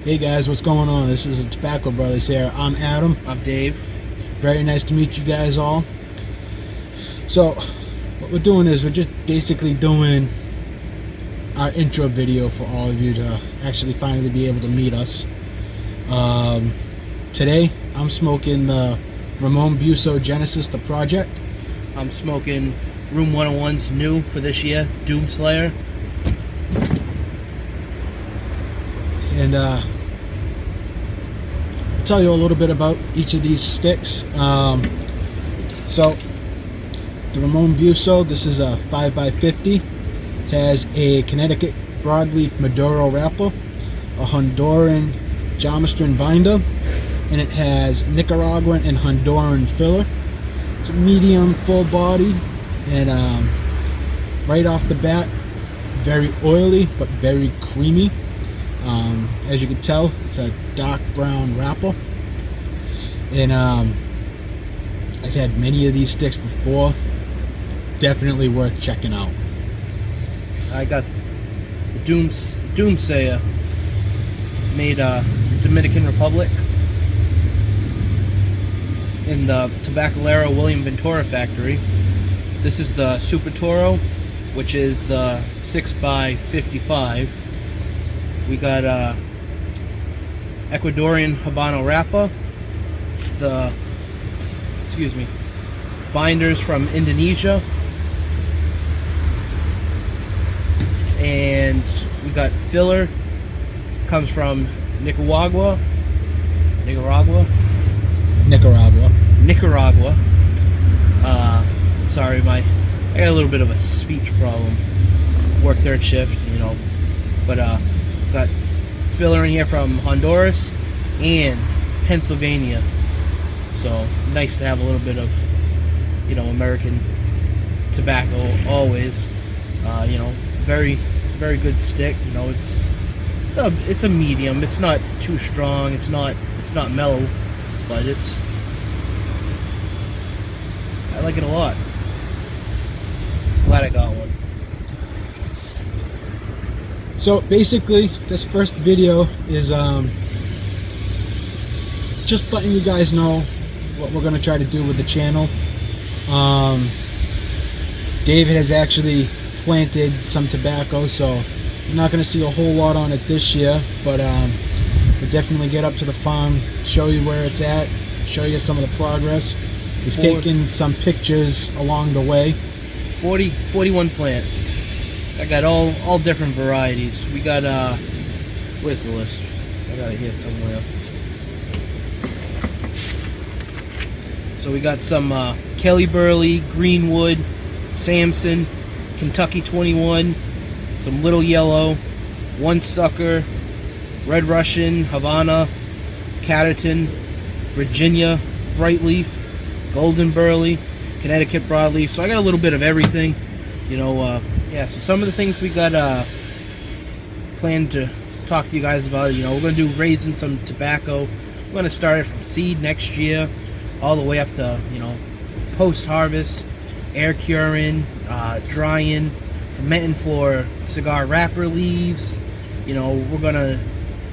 Hey guys, what's going on? This is the Tobacco Brothers here. I'm Adam. I'm Dave. Very nice to meet you guys all. So, what we're doing is we're just basically doing our intro video for all of you to actually finally be able to meet us. Today, I'm smoking the Ramon Buso Genesis, the Project. I'm smoking Room 101's new for this year, Doomslayer. And I'll tell you a little bit about each of these sticks. So the Ramon Buso, this is a 5x50, has a Connecticut broadleaf Maduro wrapper, a Honduran Jamastran binder, and it has Nicaraguan and Honduran filler. It's a medium full bodied, and right off the bat, very oily but very creamy. As you can tell, it's a dark brown wrapper, and I've had many of these sticks before. Definitely worth checking out. I got the Doomslayer made the Dominican Republic in the Tabacalera William Ventura factory. This is the Super Toro, which is the 6x55. We got Ecuadorian Habano wrapper, binders from Indonesia, and we got filler, comes from Nicaragua. Sorry, I got a little bit of a speech problem. Work third shift, but got filler in here from Honduras and Pennsylvania, so nice to have a little bit of American tobacco always. Very very good stick. It's a medium. It's not too strong, it's not mellow, but I like it a lot. Glad I got one. So basically, this first video is just letting you guys know what we're going to try to do with the channel. David has actually planted some tobacco, so you're not going to see a whole lot on it this year, but we'll definitely get up to the farm, show you where it's at, show you some of the progress. We've taken some pictures along the way. 41 plants. I got all different varieties. We got where's the list? I got it here somewhere. So we got some Kelly Burley, Greenwood, Samson, Kentucky 21, some Little Yellow, One Sucker, Red Russian, Havana, Catterton, Virginia, Brightleaf, Golden Burley, Connecticut Broadleaf. So I got a little bit of everything, yeah, so some of the things we got planned to talk to you guys about, we're going to do raising some tobacco. We're going to start it from seed next year all the way up to, post-harvest, air curing, drying, fermenting for cigar wrapper leaves. We're going to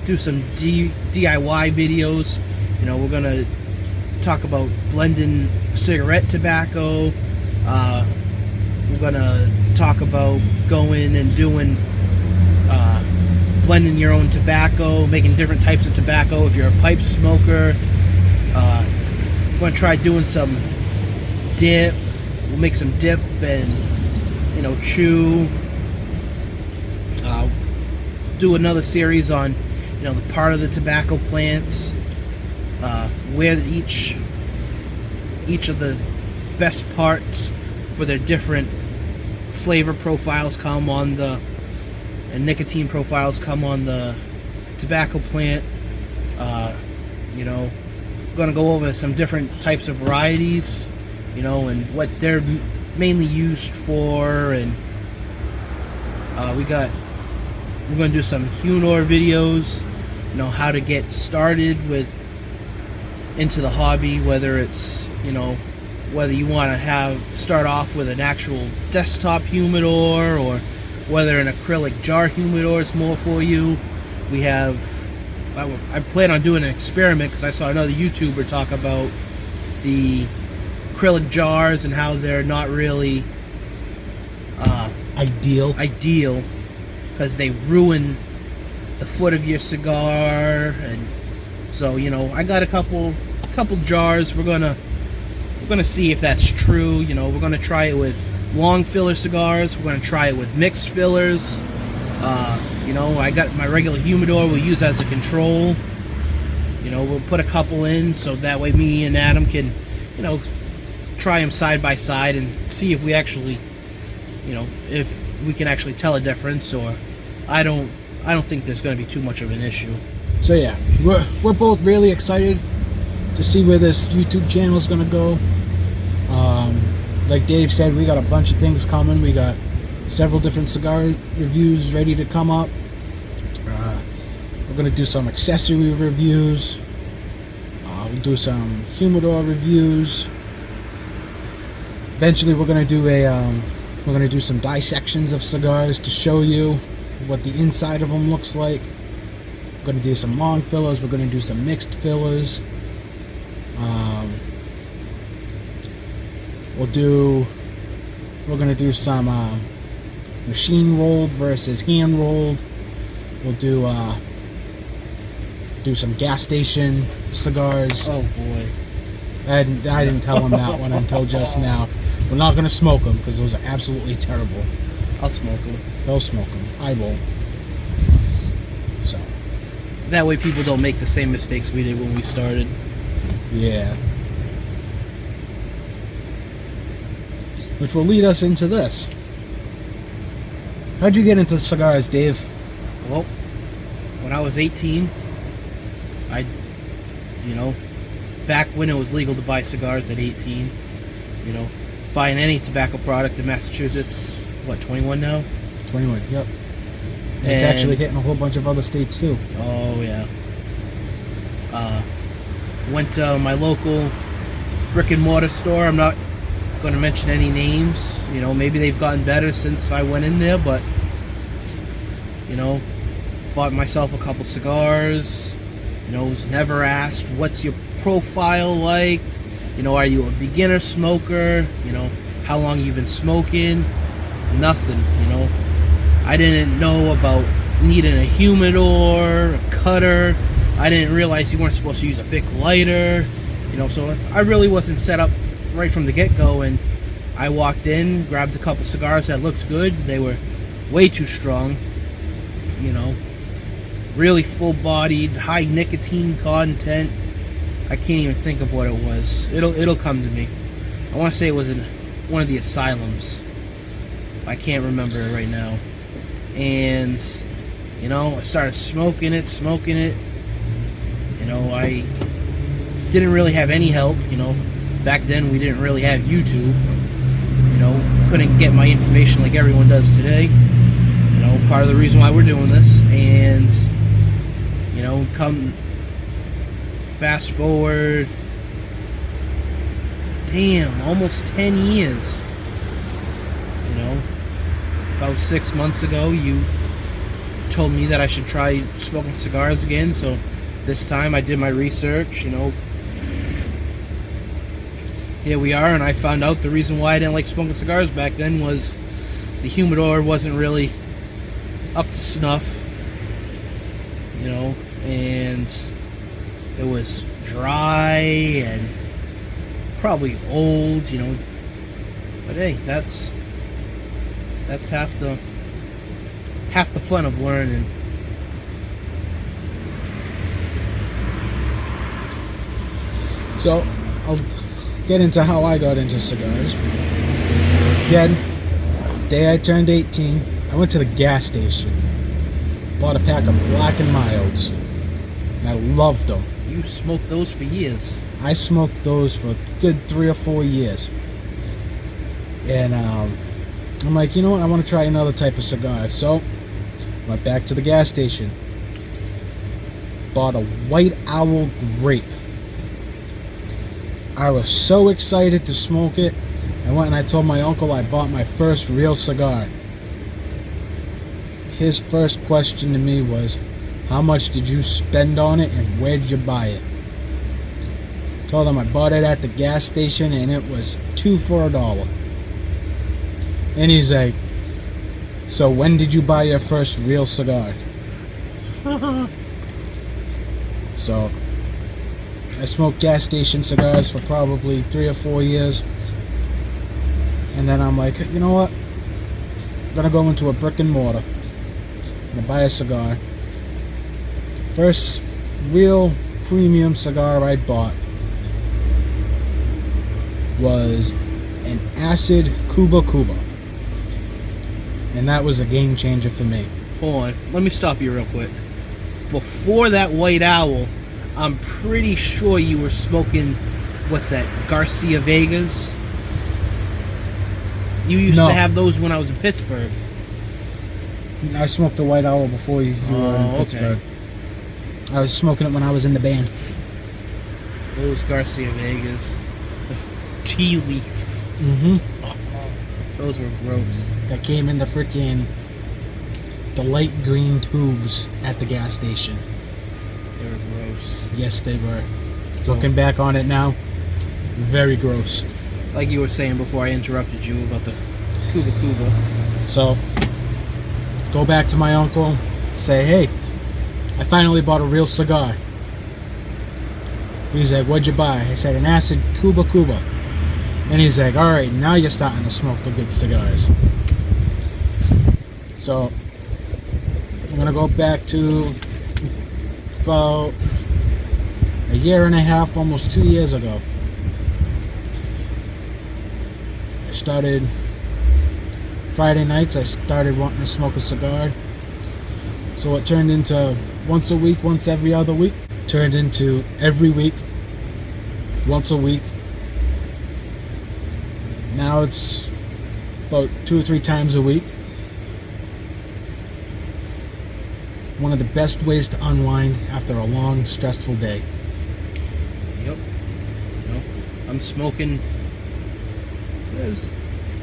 do some DIY videos. We're going to talk about blending cigarette tobacco. We're going to talk about going and doing blending your own tobacco, making different types of tobacco if you're a pipe smoker. We're going to try doing some dip. We'll make some dip and chew. Do another series on the part of the tobacco plants, where each of the best parts for their different flavor profiles come on and nicotine profiles come on the tobacco plant. We're going to go over some different types of varieties, and what they're mainly used for, and we're going to do some Hunor videos, how to get started into the hobby, whether it's whether you want to start off with an actual desktop humidor or whether an acrylic jar humidor is more for you. We have I plan on doing an experiment because I saw another YouTuber talk about the acrylic jars and how they're not really Ideal. because they ruin the foot of your cigar. And so, you know, I got a couple jars. We're gonna see if that's true. You know, we're gonna try it with long filler cigars. We're gonna try it with mixed fillers. You know, I got my regular humidor we'll use as a control. You know, we'll put a couple in so that way me and Adam can, you know, try them side by side and see if we actually, you know, if we can actually tell a difference. Or I don't think there's going to be too much of an issue. So yeah, we're both really excited to see where this YouTube channel is going to go. Like Dave said, we got a bunch of things coming. We got several different cigar reviews ready to come up. We're going to do some accessory reviews. We'll do some humidor reviews. Eventually, we're going to do some dissections of cigars to show you what the inside of them looks like. We're going to do some long fillers. We're going to do some mixed fillers. We're going to do some machine rolled versus hand rolled. We'll do some gas station cigars. Oh boy. I didn't tell him that one until just now. We're not going to smoke them because those are absolutely terrible. I'll smoke them. They'll smoke them. I won't. So. That way people don't make the same mistakes we did when we started. Yeah. Which will lead us into this. How'd you get into cigars, Dave? Well, when I was 18, you know, back when it was legal to buy cigars at 18, you know, buying any tobacco product in Massachusetts, what, 21 now? 21, yep. And it's actually hitting a whole bunch of other states too. Oh, yeah. Went to my local brick and mortar store. I'm not going to mention any names. You know, maybe they've gotten better since I went in there, but, you know, bought myself a couple cigars. You know, was never asked, what's your profile like? You know, are you a beginner smoker? You know, how long you been smoking? Nothing, you know. I didn't know about needing a humidor, a cutter. I didn't realize you weren't supposed to use a Bic lighter. You know, so I really wasn't set up right from the get-go. And I walked in, grabbed a couple cigars that looked good. They were way too strong, you know. Really full-bodied, high nicotine content. I can't even think of what it was. It'll come to me. I want to say it was in one of the asylums. I can't remember it right now. And, you know, I started smoking it. You know, I didn't really have any help. You know, back then we didn't really have YouTube. You know, couldn't get my information like everyone does today. You know, part of the reason why we're doing this. And, you know, come fast forward, damn, almost 10 years. You know, about 6 months ago, you told me that I should try smoking cigars again. So this time I did my research, you know. Here we are, and I found out the reason why I didn't like smoking cigars back then was the humidor wasn't really up to snuff, you know, and it was dry and probably old, you know. But hey, that's half the fun of learning. So I'll get into how I got into cigars. Again, day I turned 18, I went to the gas station, bought a pack of Black & Milds, and I loved them. You smoked those for years. I smoked those for a good 3 or 4 years. And I'm like, you know what, I want to try another type of cigar. So, went back to the gas station, bought a White Owl Grape. I was so excited to smoke it. I went and I told my uncle I bought my first real cigar. His first question to me was, how much did you spend on it and where did you buy it? Told him I bought it at the gas station and it was 2 for $1. And he's like, so when did you buy your first real cigar? So I smoked gas station cigars for probably 3 or 4 years. And then I'm like, you know what? I'm gonna go into a brick and mortar. I'm gonna buy a cigar. First real premium cigar I bought was an Acid Cuba Cuba. And that was a game changer for me. Hold on, let me stop you real quick. Before that White Owl, I'm pretty sure you were smoking, what's that, Garcia Vegas? You used No. to have those when I was in Pittsburgh. I smoked the White Owl before you were in Oh, Pittsburgh. okay. I was smoking it when I was in the band. Those Garcia Vegas. Tea leaf. Mm-hmm. Those were gross. That came in the light green tubes at the gas station. They were gross. Yes, they were. So- Looking back on it now, very gross. Like you were saying before I interrupted you about the Cuba Cuba. So, go back to my uncle, say, hey, I finally bought a real cigar. He's like, what'd you buy? I said, an Acid Cuba Cuba. And he's like, all right, now you're starting to smoke the good cigars. So, I'm going to go back to about a year and a half, almost 2 years ago. I started Friday nights, I started wanting to smoke a cigar. So it turned into once a week, once every other week. Turned into every week, once a week. Now it's about 2 or 3 times a week. One of the best ways to unwind after a long, stressful day. Yep. Yep. I'm smoking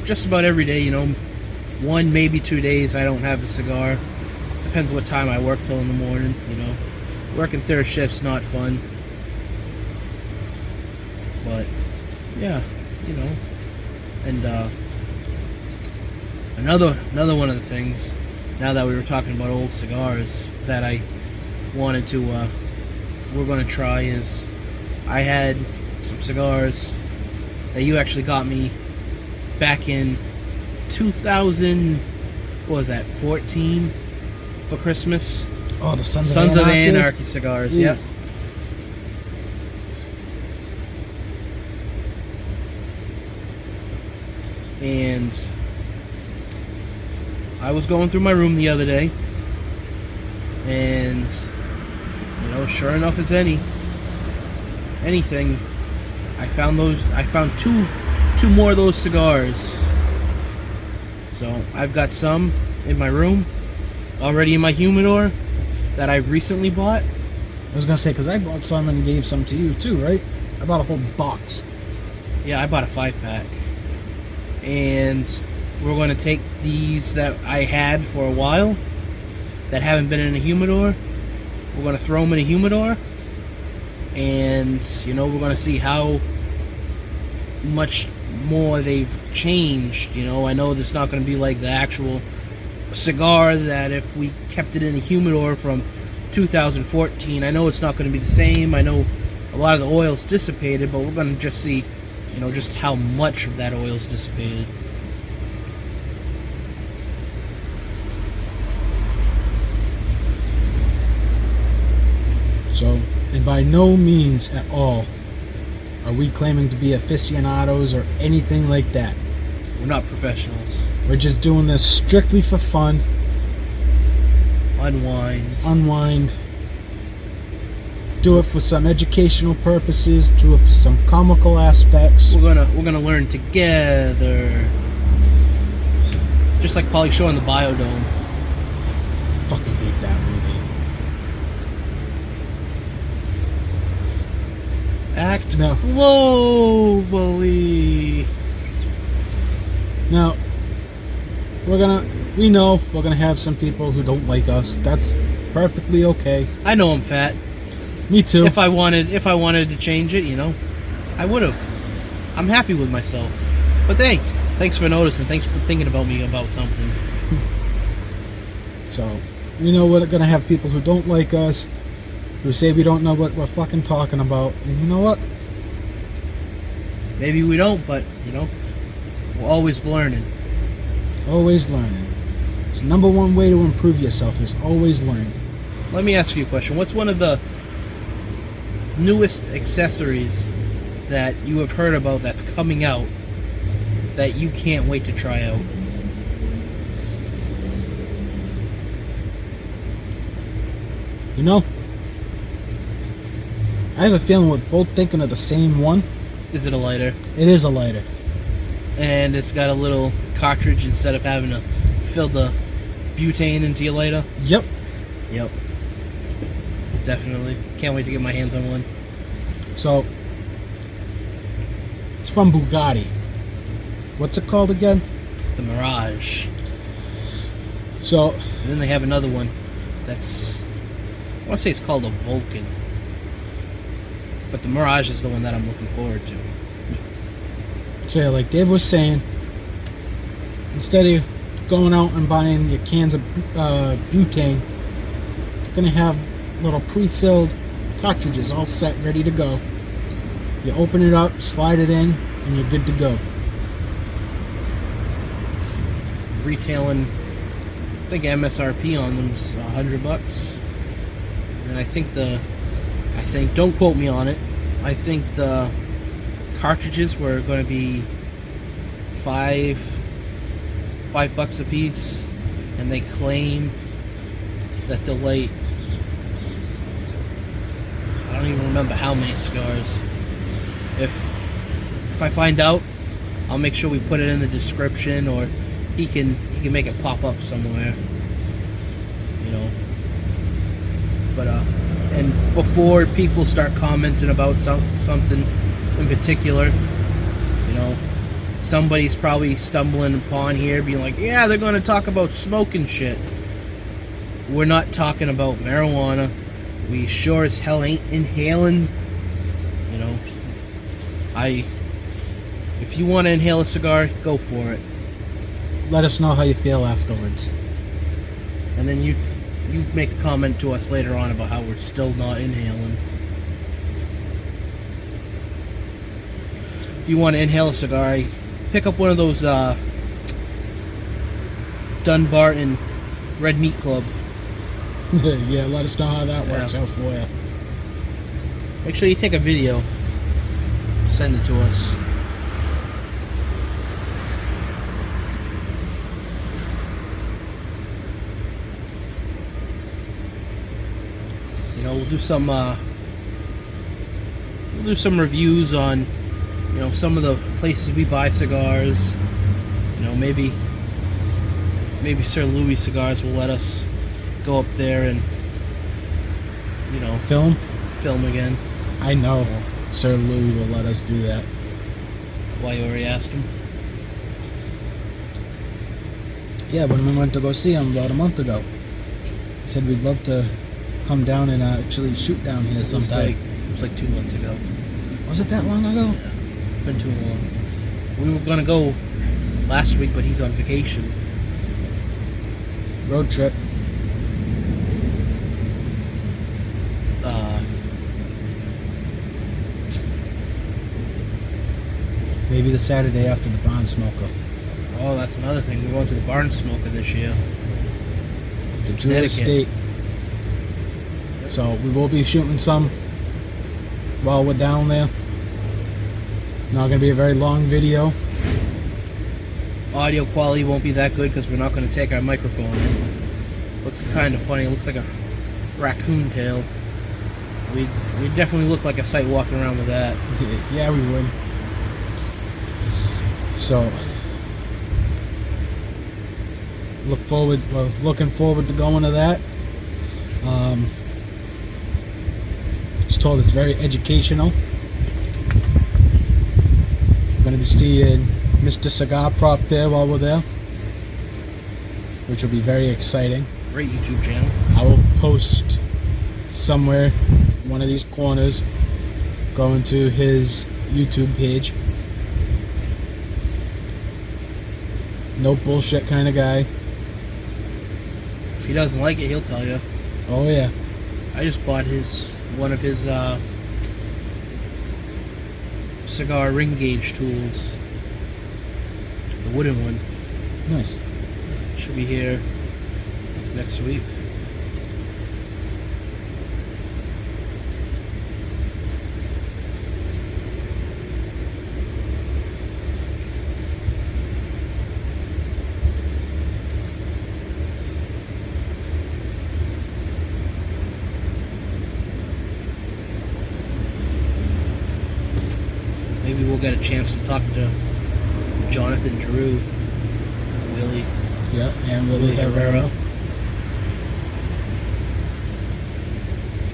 just about every day, 1, maybe 2 days I don't have a cigar. Depends what time I work till in the morning, Working third shift's not fun. But, yeah, And another one of the things, now that we were talking about old cigars, that I wanted to, we're going to try is, I had some cigars that you actually got me back in 2000, what was that, 14 for Christmas? Oh, the Sons of Anarchy cigars, Ooh. yeah. And I was going through my room the other day, and sure enough as anything, I found two more of those cigars. So I've got some in my room already in my humidor that I've recently bought. I was going to say, because I bought some and gave some to you too, right? I bought a whole box. Yeah, I bought a 5-pack. And we're going to take these that I had for a while that haven't been in a humidor. We're going to throw them in a humidor. And, we're going to see how much more they've changed. I know it's not going to be like the actual cigar that if we kept it in a humidor from 2014, I know it's not going to be the same. I know a lot of the oil's dissipated, but we're going to just see just how much of that oil's dissipated. So, and by no means at all are we claiming to be aficionados or anything like that. We're not professionals. We're just doing this strictly for fun, unwind, do it for some educational purposes, do it for some comical aspects. We're gonna learn together. Just like Pauly Shore in the Biodome. Fucking hate that movie. Act No. globally. Now, we know we're gonna have some people who don't like us. That's perfectly okay. I know I'm fat. Me too. If I wanted to change it, I would have. I'm happy with myself. But thanks for noticing. Thanks for thinking about me about something. So, we're gonna have people who don't like us, who say we don't know what we're fucking talking about. And you know what? Maybe we don't, but we're always learning. Always learning. It's the number one way to improve yourself is always learn. Let me ask you a question. What's one of the newest accessories that you have heard about that's coming out that you can't wait to try out? I have a feeling we're both thinking of the same one. Is it a lighter? It is a lighter. And it's got a little cartridge instead of having to fill the butane into your lighter? Yep. Yep. Definitely. Can't wait to get my hands on one. So, it's from Bugatti. What's it called again? The Mirage. So, And then they have another one that's, I want to say it's called a Vulcan. But the Mirage is the one that I'm looking forward to. So yeah, like Dave was saying, instead of going out and buying your cans of butane, you're gonna have little pre-filled cartridges all set, ready to go. You open it up, slide it in, and you're good to go. Retailing, I think MSRP on them is $100. And I think don't quote me on it, I think the cartridges were going to be $5 a piece, and they claim that they'll light, I don't even remember how many cigars. If I find out, I'll make sure we put it in the description, or he can make it pop up somewhere, but and before people start commenting about something in particular, somebody's probably stumbling upon here being like, yeah, they're going to talk about smoking shit. We're not talking about marijuana. We sure as hell ain't inhaling. If you want to inhale a cigar, go for it. Let us know how you feel afterwards. And then you make a comment to us later on about how we're still not inhaling. If you want to inhale a cigar, pick up one of those Dunbarton Red Meat Club. Yeah, let us know how that works out for you. Make sure you take a video. Send it to us. We'll do some reviews on some of the places we buy cigars. Maybe Sir Louis Cigars will let us go up there and film again. I know Sir Louis will let us do that. Why, you already asked him? Yeah, when we went to go see him about a month ago, he said we'd love to come down and actually shoot down here sometime. It was like 2 months ago. Was it that long ago? Yeah, it's been too long. We were gonna go last week, but he's on vacation. Road trip. Maybe the Saturday after the Barn Smoker. Oh, that's another thing. We're going to the Barn Smoker this year. The Drew Estate. So we will be shooting some while we're down there. Not going to be a very long video. Audio quality won't be that good because we're not going to take our microphone in. Looks kind of funny. It looks like a raccoon tail. We'd definitely look like a sight walking around with that. Yeah, we would. So looking forward to going to that. Just told it's very educational. We're going to be seeing Mr. Cigar Prop there while we're there, which will be very exciting. Great YouTube channel. I will post somewhere, one of these corners, go into his YouTube page. No bullshit kind of guy. If he doesn't like it, he'll tell you. Oh yeah. I just bought one of his cigar ring gauge tools. The wooden one. Nice. Should be here next week. Maybe we'll get a chance to talk to Jonathan Drew, Willie. Yep, and Willie Herrera.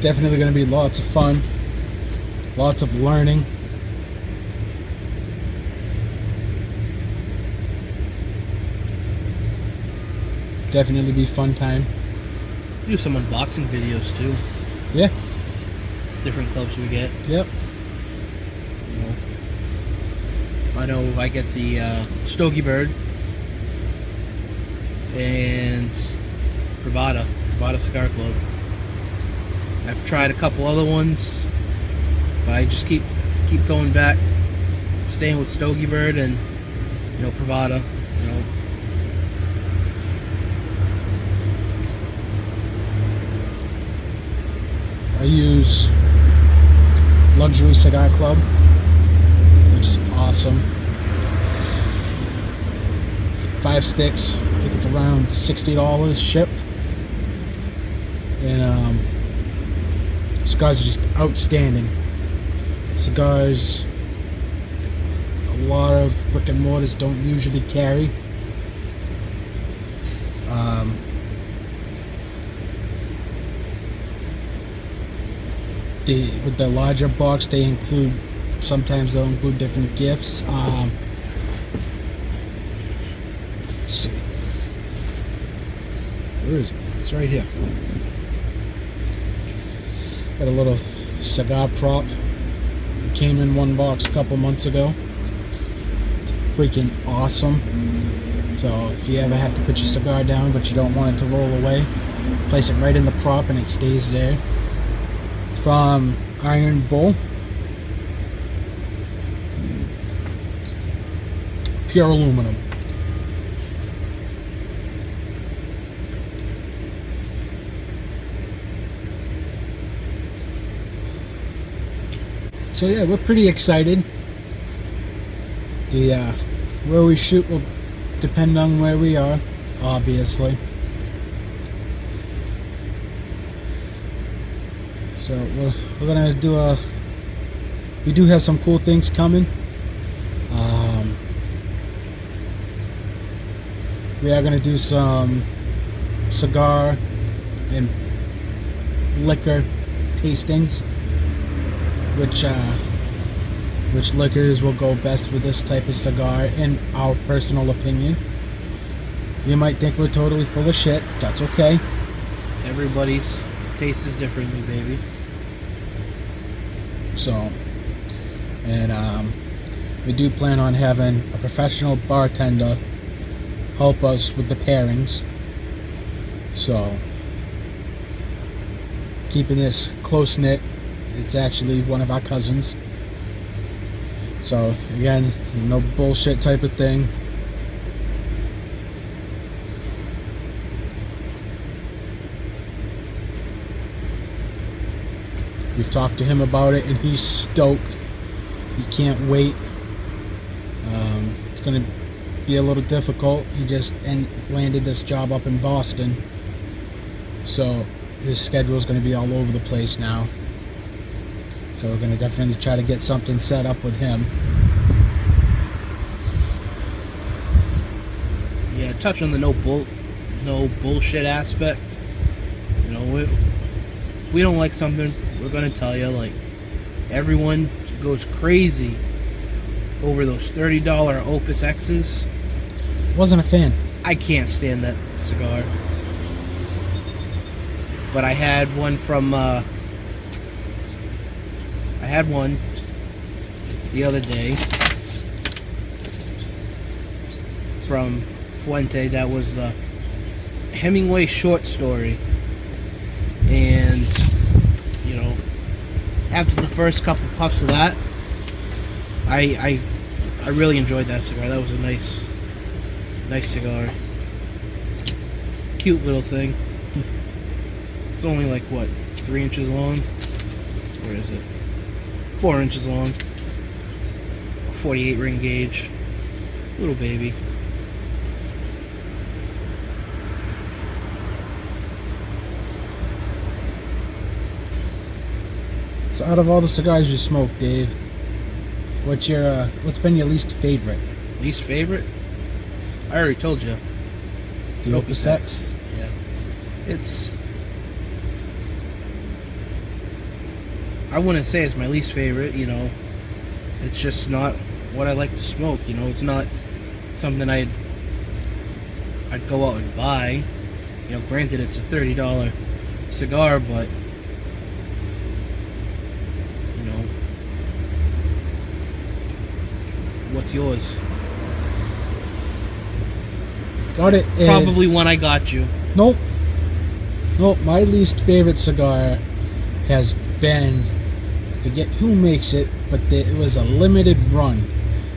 Definitely going to be lots of fun, lots of learning. Definitely be fun time. Do some unboxing videos too. Yeah. Different clubs we get. Yep. You know, I know I get the Stogie Bird and Bravada Cigar Club. I've tried a couple other ones, but I just keep going back, staying with Stogie Bird and Bravada. I use Luxury Cigar Club, which is awesome. 5 sticks, I think it's around $60 shipped. And cigars are just outstanding. Cigars a lot of brick and mortars don't usually carry. With the larger box, sometimes they'll include different gifts. Let's see. Where is it? It's right here. Got a little cigar prop. It came in one box a couple months ago. It's freaking awesome. So if you ever have to put your cigar down but you don't want it to roll away, place it right in the prop and it stays there. From Iron Bull. Pure aluminum. So yeah, we're pretty excited. The where we shoot will depend on where we are, obviously. So we're gonna do we do have some cool things coming. We are gonna do some cigar and liquor tastings, which liquors will go best with this type of cigar, in our personal opinion. You might think we're totally full of shit. That's okay. Everybody's taste is differently, baby. So, and we do plan on having a professional bartender help us with the pairings. So, keeping this close knit. It's actually one of our cousins. So again, no bullshit type of thing. We've talked to him about it and he's stoked. He can't wait. It's going to be a little difficult. He just landed this job up in Boston. So his schedule is going to be all over the place now. So we're going to definitely try to get something set up with him. Yeah, touch on the no bullshit aspect. You know, if we don't like something, we're going to tell you. Like, everyone goes crazy over those $30 Opus X's. Wasn't a fan. I can't stand that cigar. but I had one from I had one the other day from Fuente that was the Hemingway short story, and you know, after the first couple puffs of that, I really enjoyed that cigar. That was a nice cigar. Cute little thing. It's only like what, 3 inches long? Where is it? 4 inches long. 48 ring gauge. Little baby. So out of all the cigars you smoke, Dave, what's been your least favorite? Least favorite? I already told you. The Opus X? Yeah. It's... I wouldn't say it's my least favorite, you know. It's just not what I like to smoke, you know. It's not something I'd go out and buy. You know, granted it's a $30 cigar, but you know, what's yours? Got it. Probably one I got you. Nope. My least favorite cigar has been, I forget who makes it, but it was a limited run.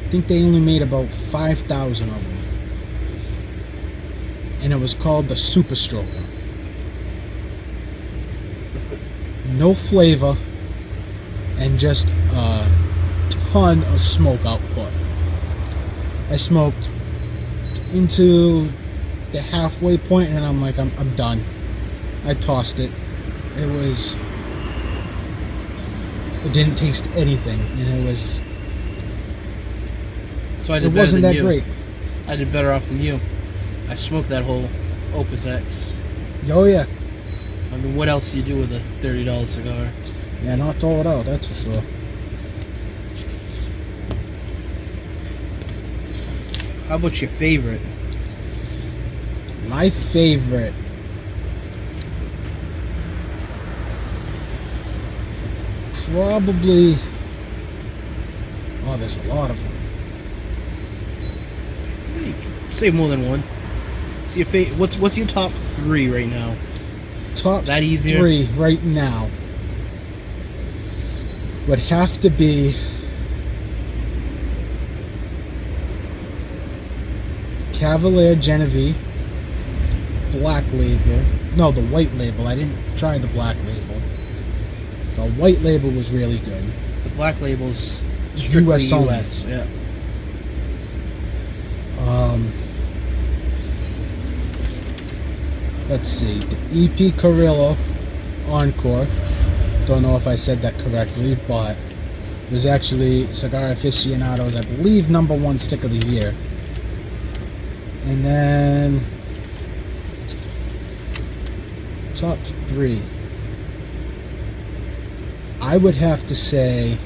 I think they only made about 5,000 of them, and it was called the Super Stroker. No flavor, and just a ton of smoke output. I smoked into the halfway point, and I'm like, I'm done. I tossed it. It didn't taste anything, and So I did it better wasn't than that you. great. I did better off than you. I smoked that whole Opus X. Oh yeah, I mean, what else do you do with a $30 cigar? yeah, not throw it out, that's for sure. How about your favorite? My favorite, probably. Oh, there's a lot of them. Say more than one. So your what's your top 3 right now? Top That easier? 3 right now would have to be Cavalier Genevieve Black Label. No, the white label. I didn't try the black label. The white label was really good. The black label's strictly US only. US. Yeah. Let's see. The EP Carrillo Encore. Don't know if I said that correctly, but it was actually Cigar Aficionado's, I believe, #1 stick of the year. And then top 3. I would have to say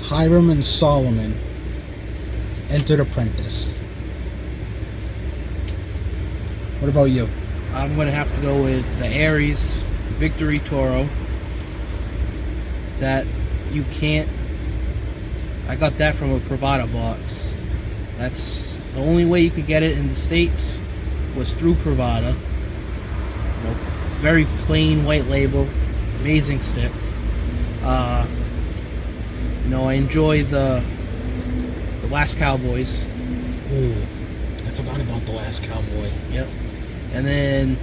Hiram and Solomon Entered Apprentice. What about you? I'm gonna have to go with the Aries Victory Toro. That you can't. I got that from a Privada box. That's the only way you could get it in the States was through Privada. You know, very plain white label, amazing stick. You know, I enjoy the Last Cowboys. Ooh, I forgot about the Last Cowboy. Yep. And then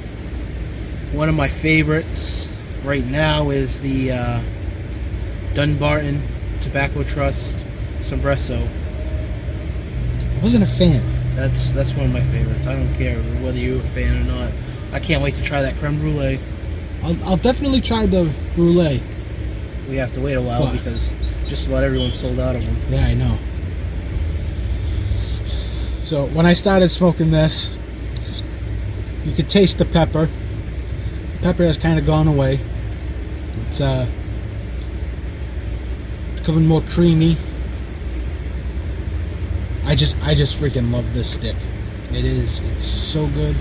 one of my favorites right now is the Dunbarton Tobacco Trust Sombresso. I wasn't a fan. That's one of my favorites. I don't care whether you're a fan or not. I can't wait to try that creme brulee. I'll definitely try the brulee. We have to wait a while What? because just about everyone's sold out of them. Yeah, I know. So when I started smoking this, you could taste the pepper. The pepper has kind of gone away. It's becoming more creamy. I just freaking love this stick. It's so good.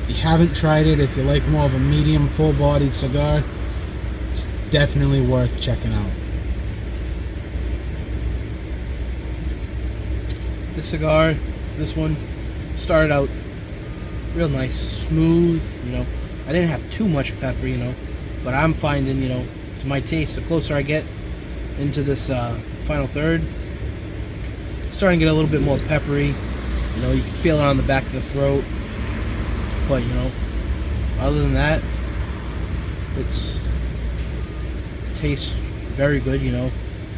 If you haven't tried it, if you like more of a medium, full-bodied cigar, it's definitely worth checking out. This cigar, this one, started out real nice, smooth, you know. I didn't have too much pepper, you know, but I'm finding, you know, to my taste, the closer I get into this final third, it's starting to get a little bit more peppery. You know, you can feel it on the back of the throat. But, you know, other than that, it tastes very good, you know.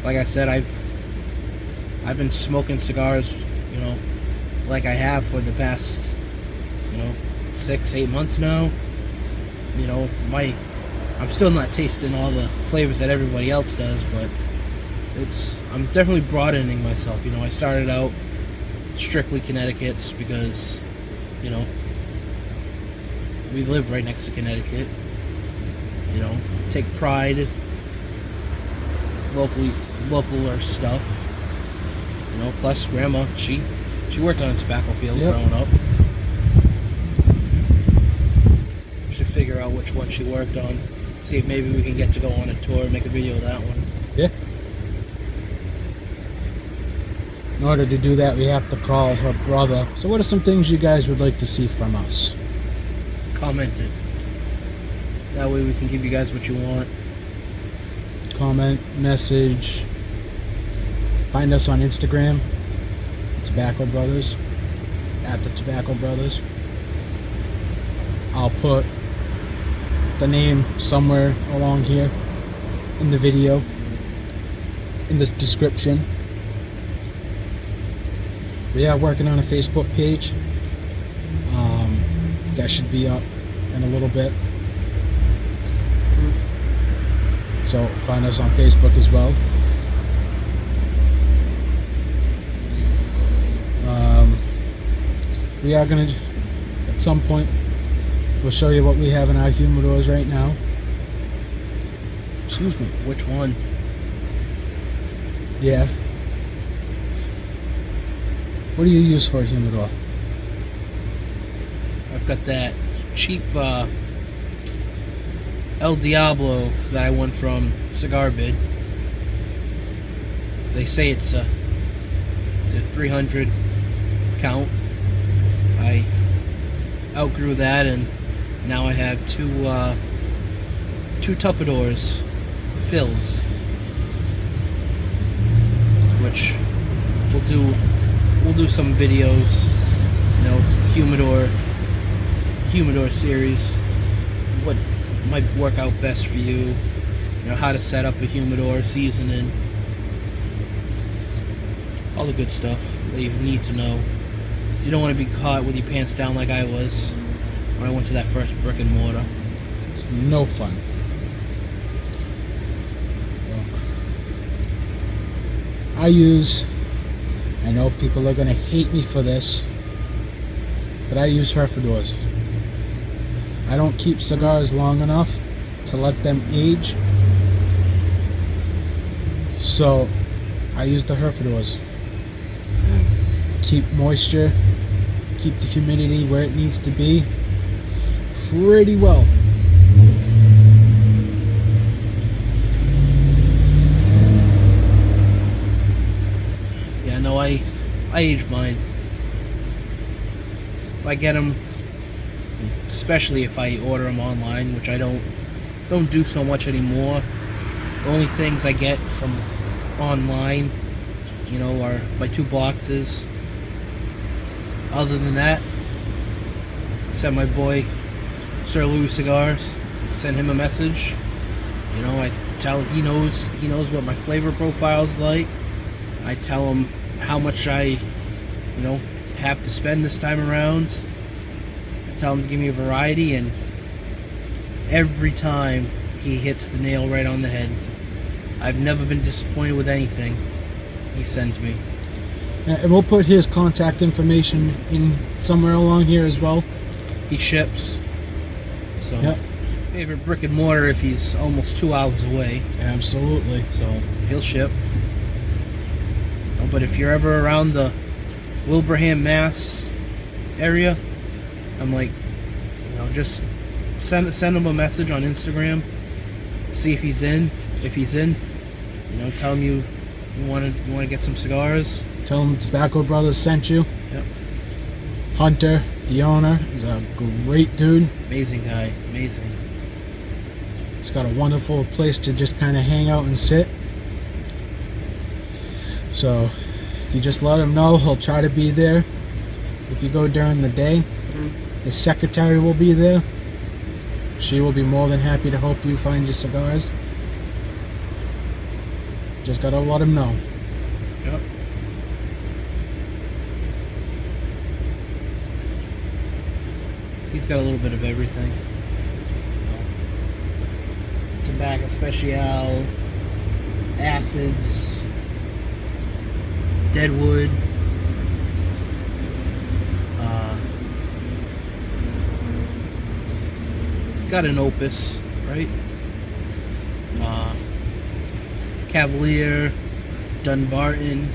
Like I said, I've been smoking cigars, you know, like I have for the past, you know, 6-8 months now. You know, I'm still not tasting all the flavors that everybody else does, but I'm definitely broadening myself. You know, I started out strictly Connecticut's because, you know, we live right next to Connecticut. You know, take pride in localer stuff. You know, plus grandma, she worked on a tobacco field growing up. Should figure out which one she worked on. See if maybe we can get to go on a tour and make a video of that one. Yeah. In order to do that, we have to call her brother. So what are some things you guys would like to see from us? Comment it. That way we can give you guys what you want. Comment, message. Find us on Instagram, Tobacco Brothers, at the Tobacco Brothers. I'll put the name somewhere along here in the video, in the description. We are working on a Facebook page. That should be up in a little bit. So find us on Facebook as well. We are going to, at some point, we'll show you what we have in our humidors right now. Excuse me. Which one? Yeah. What do you use for a humidor? I've got that cheap El Diablo that I won from Cigar Bid. They say it's a 300 count. I outgrew that, and now I have two Tupperdoors filled, which we'll do some videos, you know, humidor series, what might work out best for you, you know, how to set up a humidor, seasoning, all the good stuff that you need to know. You don't want to be caught with your pants down like I was when I went to that first brick and mortar. It's no fun. I know people are going to hate me for this, but I use Herfordors. I don't keep cigars long enough to let them age, so I use the Herfordors. Keep moisture, keep the humidity where it needs to be pretty well. Yeah, no, I age mine. If I get them, especially if I order them online, which I don't do so much anymore. The only things I get from online, you know, are my 2 boxes. Other than that, send my boy Sir Louis Cigars, send him a message. You know, I tell he knows what my flavor profile's like. I tell him how much I, you know, have to spend this time around. I tell him to give me a variety, and every time he hits the nail right on the head. I've never been disappointed with anything he sends me. And we'll put his contact information in somewhere along here as well. He ships. So, yep. Favorite brick and mortar if he's almost 2 hours away. Absolutely. So, he'll ship. But if you're ever around the Wilbraham, Mass area, I'm like just send him a message on Instagram. See if he's in. If he's in, tell him you want to get some cigars. Tell him Tobacco Brothers sent you. Yep. Hunter, the owner, is a great dude. Amazing guy. Amazing. He's got a wonderful place to just kind of hang out and sit. So, if you just let him know, he'll try to be there. If you go during the day, his secretary will be there. She will be more than happy to help you find your cigars. Just gotta let him know. Yep. He's got a little bit of everything. Tobacco Special, acids, Deadwood, got an Opus, right? Cavalier, Dunbarton.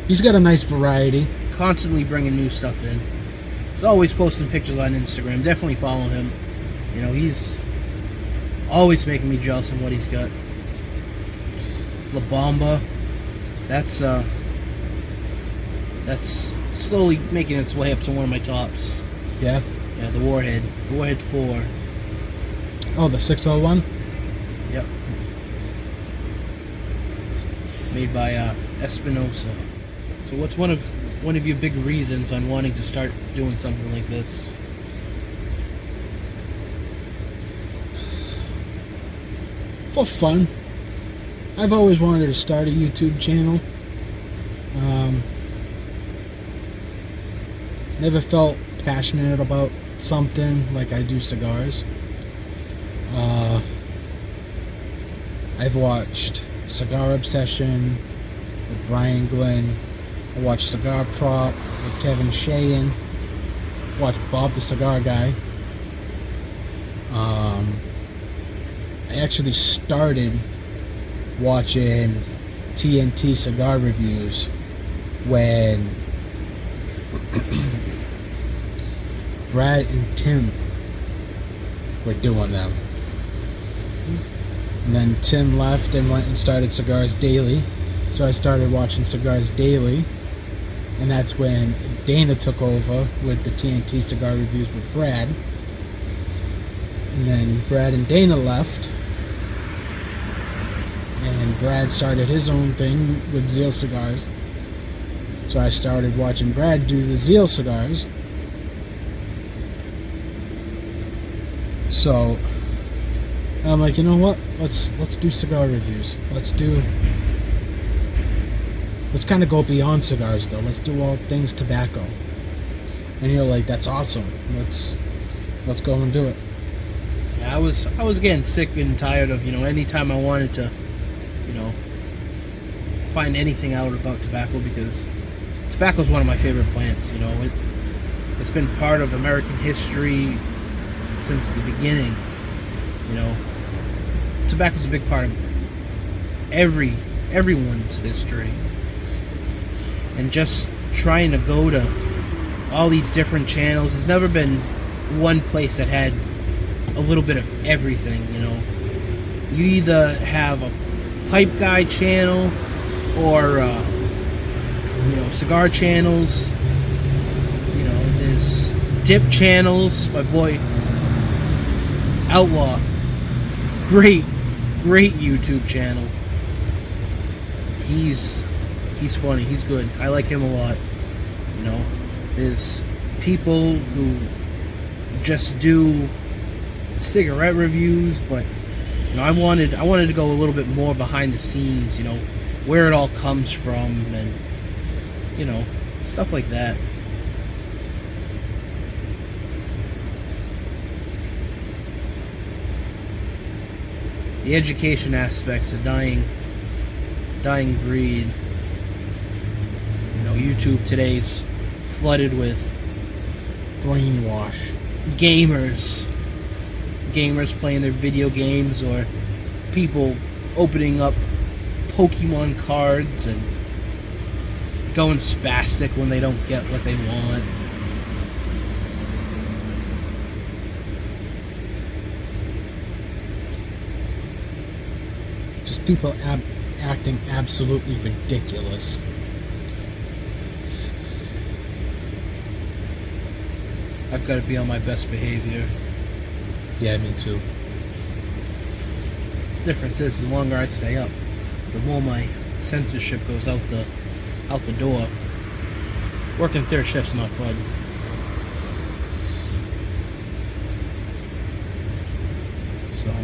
He's got a nice variety. Constantly bringing new stuff in. He's always posting pictures on Instagram. Definitely follow him. He's always making me jealous of what he's got. La Bomba. That's slowly making its way up to one of my tops. Yeah. Yeah, the Warhead. Warhead 4. Oh, the 601? Yep. Made by Espinosa. So what's one of your big reasons on wanting to start doing something like this? For fun. I've always wanted to start a YouTube channel. Never felt passionate about something like I do cigars. I've watched Cigar Obsession with Brian Glenn. I watched Cigar Prop with Kevin Shayan. Watched Bob the Cigar Guy. I actually started watching TNT cigar reviews when Brad and Tim were doing them. And then Tim left and went and started Cigars Daily. So I started watching Cigars Daily. And that's when Dana took over with the TNT cigar reviews with Brad. And then Brad and Dana left. And Brad started his own thing with Zeal Cigars. So I started watching Brad do the Zeal cigars. So I'm like, you know what? Let's do cigar reviews. Let's kind of go beyond cigars though. Let's do all things tobacco. And you're like, that's awesome. Let's go and do it. Yeah, I was getting sick and tired of, anytime I wanted to, find anything out about tobacco, because tobacco is one of my favorite plants. It's been part of American history since the beginning. Tobacco's a big part of everyone's history. And just trying to go to all these different channels, there's never been one place that had a little bit of everything. You either have a pipe guy channel or cigar channels. There's dip channels. My boy Outlaw, great YouTube channel. He's funny. He's good. I like him a lot. There's people who just do cigarette reviews, but I wanted to go a little bit more behind the scenes. Where it all comes from, and stuff like that. The education aspects of dying breed. YouTube today's flooded with Brainwash. Gamers playing their video games, or people opening up Pokemon cards and going spastic when they don't get what they want. people acting absolutely ridiculous. I've got to be on my best behavior. Yeah, me too. Difference is, the longer I stay up, the more my censorship goes out the door. Working third shift's not fun. So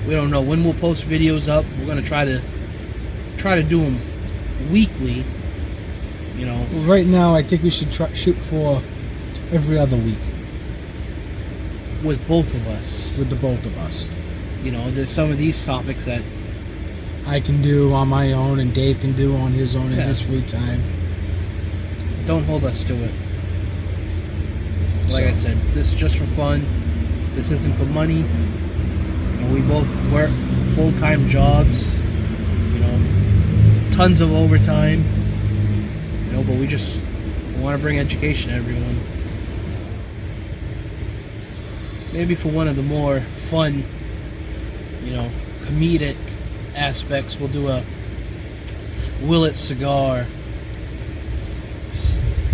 we don't know when we'll post videos up. We're gonna try to do them weekly. You know, Well, right now, I think we should shoot for every other week with both of us. with the both of us. You know, there's some of these topics that I can do on my own, and Dave can do on his own in Yeah. his free time. don't hold us to it. Like I So- said, this is just for fun. This isn't for money. You know, we both work full-time jobs. You know, tons of overtime. You know, but we just want to bring education to everyone. Maybe for one of the more fun, you know, comedic aspects, we'll do a Willet Cigar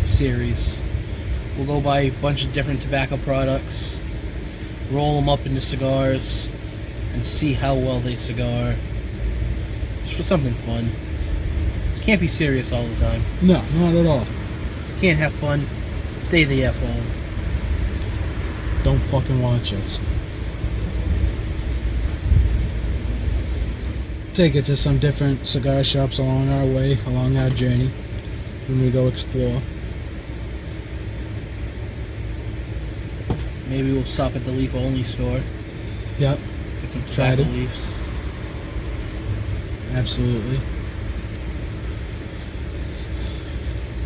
series. We'll go buy a bunch of different tobacco products, roll them up into cigars, and see how well they cigar. Just for something fun. Can't be serious all the time. No, not at all. If you can't have fun, stay the F home. Don't fucking watch us. Take it to some different cigar shops along our way, along our journey, when we go explore. Maybe we'll stop at the leaf only store, Yep, get some Tried tobacco it. leaves. absolutely.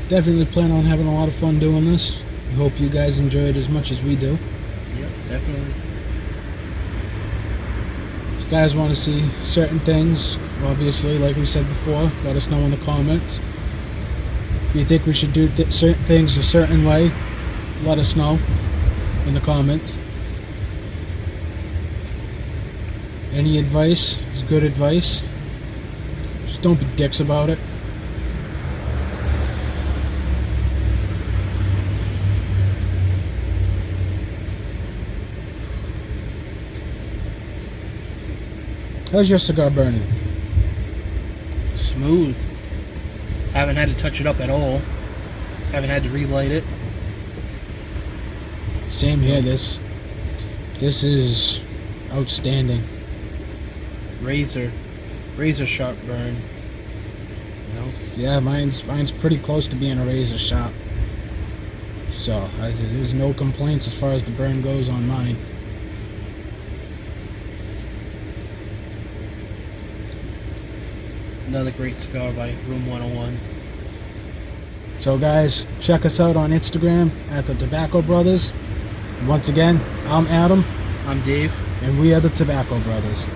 Definitely plan on having a lot of fun doing this. We hope you guys enjoy it as much as we do. Yep, definitely. If you guys want to see certain things, obviously, like we said before, let us know in the comments. If you think we should do certain things a certain way, let us know in the comments. Any advice is good advice. Just don't be dicks about it. How's your cigar burning? Smooth. Haven't had to touch it up at all. Haven't had to relight it. Same here. This is outstanding. Razor sharp burn. You know? Yeah, mine's pretty close to being a razor sharp. So there's no complaints as far as the burn goes on mine. Another great cigar by Room 101. So guys, check us out on Instagram at the Tobacco Brothers. Once again, I'm Adam, I'm Dave. and we are the Tobacco Brothers.